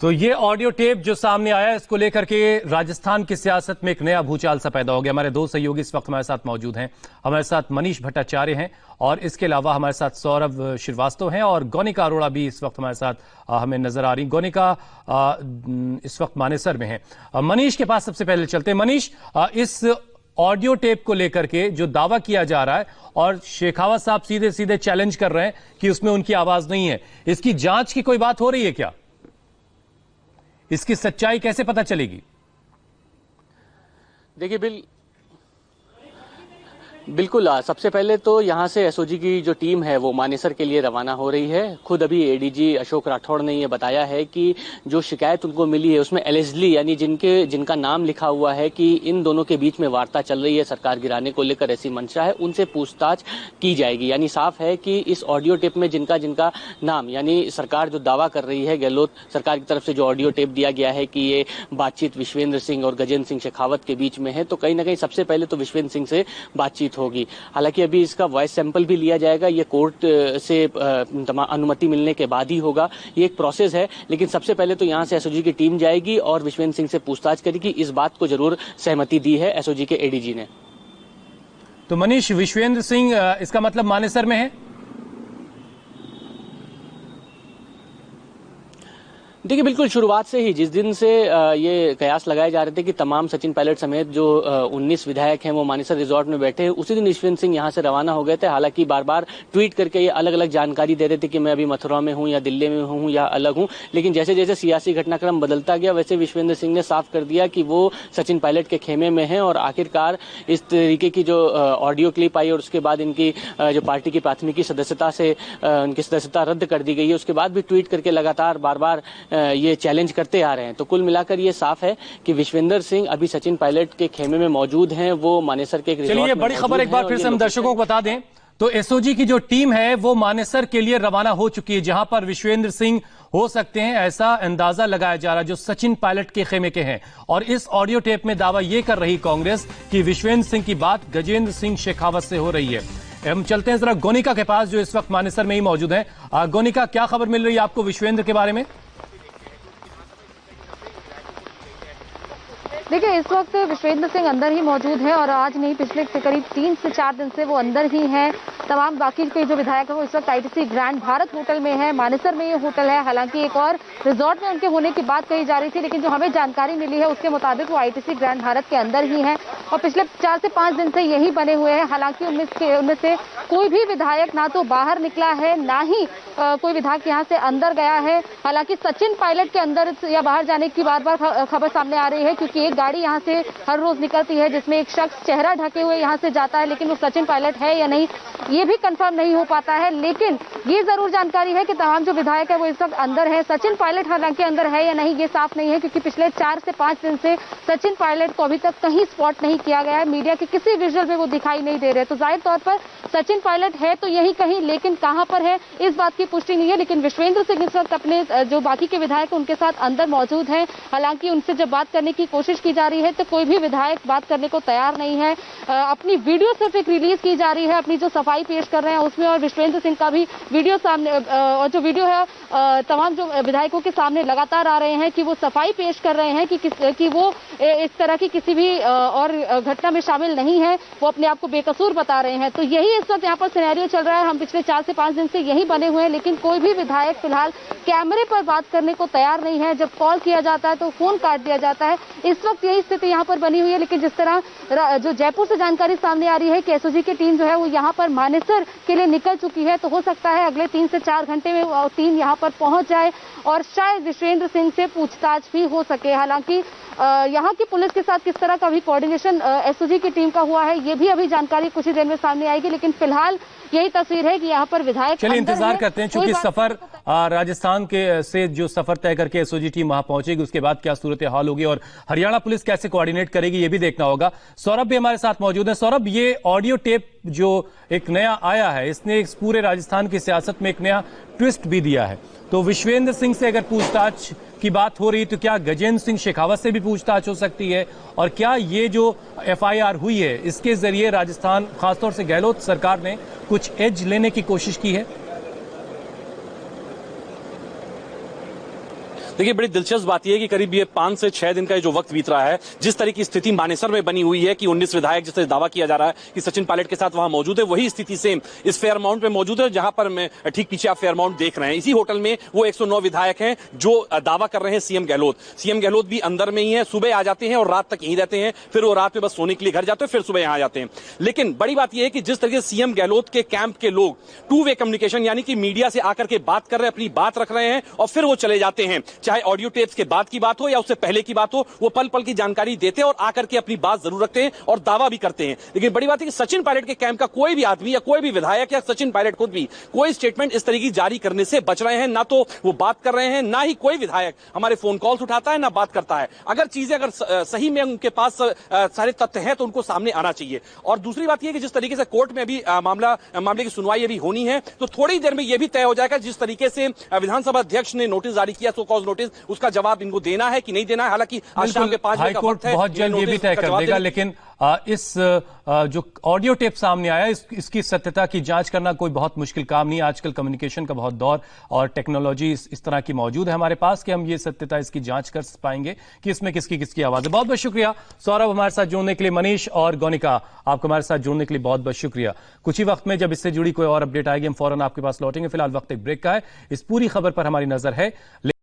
तो ये audio tape जो सामने आया, इसको लेकर के राजस्थान की सियासत में एक नया भूचाल सा पैदा हो गया। हमारे दो सहयोगी इस वक्त हमारे साथ मौजूद हैं। हमारे साथ मनीष भट्टाचार्य हैं और इसके अलावा हमारे साथ सौरभ श्रीवास्तव हैं और गौनिका अरोड़ा भी इस वक्त हमारे साथ हमें नजर आ रही। गौनिका इस वक्त मानेसर में है। मनीष के पास सबसे पहले चलते हैं। मनीष, इस ऑडियो टेप को लेकर के जो दावा किया जा रहा है और शेखावत साहब सीधे सीधे चैलेंज कर रहे हैं कि उसमें उनकी आवाज नहीं है, इसकी जांच की कोई बात हो रही है क्या? इसकी सच्चाई कैसे पता चलेगी? देखिए बिल्कुल सबसे पहले तो यहाँ से एसओजी की जो टीम है वो मानेसर के लिए रवाना हो रही है। खुद अभी एडीजी अशोक राठौड़ ने ये बताया है कि जो शिकायत उनको मिली है उसमें एलिजली यानी जिनका नाम लिखा हुआ है कि इन दोनों के बीच में वार्ता चल रही है सरकार गिराने को लेकर, ऐसी मंशा है, उनसे पूछताछ की जाएगी। यानी साफ है कि इस ऑडियो टेप में जिनका नाम, यानी सरकार जो दावा कर रही है, गहलोत सरकार की तरफ से जो ऑडियो टेप दिया गया है कि ये बातचीत विश्वेंद्र सिंह और गजेंद्र सिंह शेखावत के बीच में है, तो कहीं ना कहीं सबसे पहले तो विश्वेंद्र सिंह से बातचीत होगी। हालांकि अभी इसका वॉइस सैंपल भी लिया जाएगा, ये कोर्ट से अनुमति मिलने के बाद ही होगा, ये एक प्रोसेस है। लेकिन सबसे पहले तो यहां से एसओजी की टीम जाएगी और विश्वेंद्र सिंह से पूछताछ करेगी। इस बात को जरूर सहमति दी है एसओजी के एडीजी ने। तो मनीष, विश्वेंद्र सिंह इसका मतलब मानेसर में है? देखिए बिल्कुल शुरुआत से ही जिस दिन से ये कयास लगाए जा रहे थे कि तमाम सचिन पायलट समेत जो 19 विधायक हैं वो मानेसर रिजॉर्ट में बैठे हैं, उसी दिन विश्वेंद्र सिंह यहाँ से रवाना हो गए थे। हालांकि बार बार ट्वीट करके ये अलग अलग जानकारी दे रहे थे कि मैं अभी मथुरा में हूँ या दिल्ली में हूँ या अलग हूँ, लेकिन जैसे जैसे सियासी घटनाक्रम बदलता गया वैसे विश्वेंद्र सिंह ने साफ कर दिया कि वो सचिन पायलट के खेमे में है। और आखिरकार इस तरीके की जो ऑडियो क्लिप आई और उसके बाद इनकी जो पार्टी की प्राथमिकी सदस्यता से उनकी सदस्यता रद्द कर दी गई है, उसके बाद भी ट्वीट करके लगातार बार बार ये चैलेंज करते आ रहे हैं। तो कुल मिलाकर ये साफ है कि विश्वेंद्र सिंह अभी सचिन पायलट के खेमे में मौजूद हैं, वो मानेसर के एक रिजॉर्ट में। चलिए, बड़ी खबर एक बार फिर से हम दर्शकों को बता दें तो एसओजी की जो टीम है वो मानेसर के लिए रवाना हो चुकी है, जहां पर विश्वेंद्र सिंह हो सकते हैं, ऐसा अंदाजा लगाया जा रहा है, जो सचिन पायलट के खेमे के हैं। और इस ऑडियो टेप में दावा यह कर रही कांग्रेस कि विश्वेंद्र सिंह की बात गजेंद्र सिंह शेखावत से हो रही है। हम चलते हैं जरा गौनिका के पास, जो इस वक्त मानेसर में ही मौजूद है। गौनिका, क्या खबर मिल रही है आपको विश्वेंद्र के बारे में? देखिए, इस वक्त विश्वेंद्र सिंह अंदर ही मौजूद है और आज नहीं, पिछले करीब 3 से 4 दिन से वो अंदर ही हैं। तमाम बाकी के जो विधायक है वो इस वक्त आईटीसी ग्रैंड भारत होटल में है, मानेसर में ये होटल है। हालांकि एक और रिजॉर्ट में उनके होने की बात कही जा रही थी, लेकिन जो हमें जानकारी मिली है उसके मुताबिक वो आईटीसी ग्रैंड भारत के अंदर ही है और पिछले 4 से 5 दिन से यही बने हुए हैं। हालांकि उनमें से कोई भी विधायक ना तो बाहर निकला है, ना ही कोई विधायक यहाँ से अंदर गया है। हालांकि सचिन पायलट के अंदर या बाहर जाने की बार बार खबर सामने आ रही है, क्योंकि एक गाड़ी यहाँ से हर रोज निकलती है जिसमें एक शख्स चेहरा ढके हुए यहाँ से जाता है, लेकिन वो सचिन पायलट है या नहीं ये भी कंफर्म नहीं हो पाता है। लेकिन ये जरूर जानकारी है कि तमाम जो विधायक है वो इस वक्त अंदर है। सचिन पायलट हालांकि अंदर है या नहीं ये साफ नहीं है, क्योंकि पिछले 4 से 5 दिन से सचिन पायलट को अभी तक कहीं स्पॉट नहीं किया गया है, मीडिया के किसी विजुअल में वो दिखाई नहीं दे रहे। तो जाहिर तौर पर सचिन पायलट है तो यही कहीं, लेकिन कहां पर है इस बात की पुष्टि नहीं है। लेकिन विश्वेंद्र सिंह इस वक्त अपने जो बाकी के विधायक उनके साथ अंदर मौजूद हैं। हालांकि उनसे जब बात करने की कोशिश की जा रही है तो कोई भी विधायक बात करने को तैयार नहीं है। अपनी वीडियो सिर्फ एक रिलीज की जा रही है, अपनी जो सफाई पेश कर रहे हैं उसमें, और विश्वेंद्र सिंह का भी वीडियो सामने, और जो वीडियो है तमाम जो विधायकों के सामने लगातार आ रहे हैं कि वो सफाई पेश कर रहे हैं कि वो इस तरह की किसी भी और घटना में शामिल नहीं है, वो अपने आप को बेकसूर बता रहे हैं। तो यही इस वक्त यहाँ पर सिनेरियो चल रहा है। हम पिछले 4 से 5 दिन से यही बने हुए हैं, लेकिन कोई भी विधायक फिलहाल कैमरे पर बात करने को तैयार नहीं है। जब कॉल किया जाता है तो फोन काट दिया जाता है। इस वक्त यही स्थिति यहाँ पर बनी हुई है। लेकिन जिस तरह जो जयपुर से जानकारी सामने आ रही है कि एसओजी की टीम जो है वो यहाँ पर मानेसर के लिए निकल चुकी है, तो हो सकता है अगले 3 से 4 घंटे में टीम यहाँ पर पहुंच जाए और शायद विश्वेंद्र सिंह से पूछताछ भी हो सके। हालांकि यहाँ की पुलिस के साथ किस तरह का भी कोऑर्डिनेशन एसओजी की टीम का हुआ है ये भी अभी जानकारी कुछ ही देर में सामने आएगी। लेकिन फिलहाल यही तस्वीर है कि यहाँ पर विधायक। चलिए इंतजार करते हैं, चूंकि सफर राजस्थान के से जो सफर तय करके एसओजी टीम वहां पहुंचेगी उसके बाद क्या सूरत हाल होगी और हरियाणा पुलिस कैसे कोऑर्डिनेट करेगी ये भी देखना होगा। सौरभ भी हमारे साथ मौजूद है। सौरभ, ये ऑडियो टेप जो एक नया आया है इसने इस पूरे राजस्थान की सियासत में एक नया ट्विस्ट भी दिया है। तो विश्वेंद्र सिंह से अगर पूछताछ की बात हो रही तो क्या गजेंद्र सिंह शेखावत से भी पूछताछ हो सकती है? और क्या ये जो एफआईआर हुई है इसके जरिए राजस्थान, खासतौर से गहलोत सरकार ने कुछ एज लेने की कोशिश की है? देखिए, बड़ी दिलचस्प बात यह है कि करीब ये 5 से 6 दिन का जो वक्त बीत रहा है, जिस तरह की स्थिति मानेसर में बनी हुई है कि 19 विधायक जिससे दावा किया जा रहा है कि सचिन पायलट के साथ वहां मौजूद है, वही स्थिति सेम इस फेयरमाउंट में मौजूद है, जहां पर मैं ठीक पीछे आप फेयरमाउंट देख रहे हैं। इसी होटल में वो 109 विधायक हैं जो दावा कर रहे हैं सीएम गहलोत भी अंदर में ही है। सुबह आ जाते हैं और रात तक यहीं रहते हैं, फिर वो रात में बस सोने के लिए घर जाते हैं, फिर सुबह यहां आ जाते हैं। लेकिन बड़ी बात यह है कि जिस तरह से सीएम गहलोत के कैंप के लोग टू वे कम्युनिकेशन यानी कि मीडिया से आकर के बात कर रहे हैं, अपनी बात रख रहे हैं और फिर वो चले जाते हैं, चाहे ऑडियो टेप्स के बाद की बात हो या उससे पहले की बात हो, वो पल पल की जानकारी देते हैं और आकर के अपनी बात जरूर रखते हैं और दावा भी करते हैं। लेकिन बड़ी बात है कि सचिन पायलट के कैंप का कोई भी आदमी या कोई भी विधायक या सचिन पायलट खुद भी कोई स्टेटमेंट इस तरह की जारी करने से बच रहे हैं। ना तो वो बात कर रहे हैं, ना ही कोई विधायक हमारे फोन कॉल्स उठाता है, ना बात करता है। अगर चीजें सही में उनके पास सारे तथ्य हैं तो उनको सामने आना चाहिए। और दूसरी बात यह कि जिस तरीके से कोर्ट में अभी मामले की सुनवाई अभी होनी है, तो थोड़ी देर में यह भी तय हो जाएगा जिस तरीके से विधानसभा अध्यक्ष ने नोटिस जारी किया, सो कॉज नोटिस, उसका जवाब इनको देना है कि नहीं देना है। हालांकि आज शाम के 5 बजे का वक्त है, बहुत जल्द ये भी तय कर देगा। लेकिन इस जो ऑडियो टेप सामने आया, इसकी सत्यता की जांच करना कोई बहुत मुश्किल काम नहीं। आजकल कम्युनिकेशन का बहुत दौर और टेक्नोलॉजी इस तरह की मौजूद है हमारे पास कि हम ये सत्यता इसकी जांच कर पाएंगे कि इसमें किसकी किसकी आवाज है। बहुत बहुत शुक्रिया सौरभ हमारे साथ जुड़ने के लिए। मनीष और गौनिका, आपको हमारे साथ जुड़ने के लिए बहुत बहुत शुक्रिया। कुछ ही वक्त में जब इससे जुड़ी कोई और अपडेट आएगी हम फौरन आपके पास लौटेंगे। फिलहाल वक्त एक ब्रेक का है। इस पूरी खबर पर हमारी नजर है।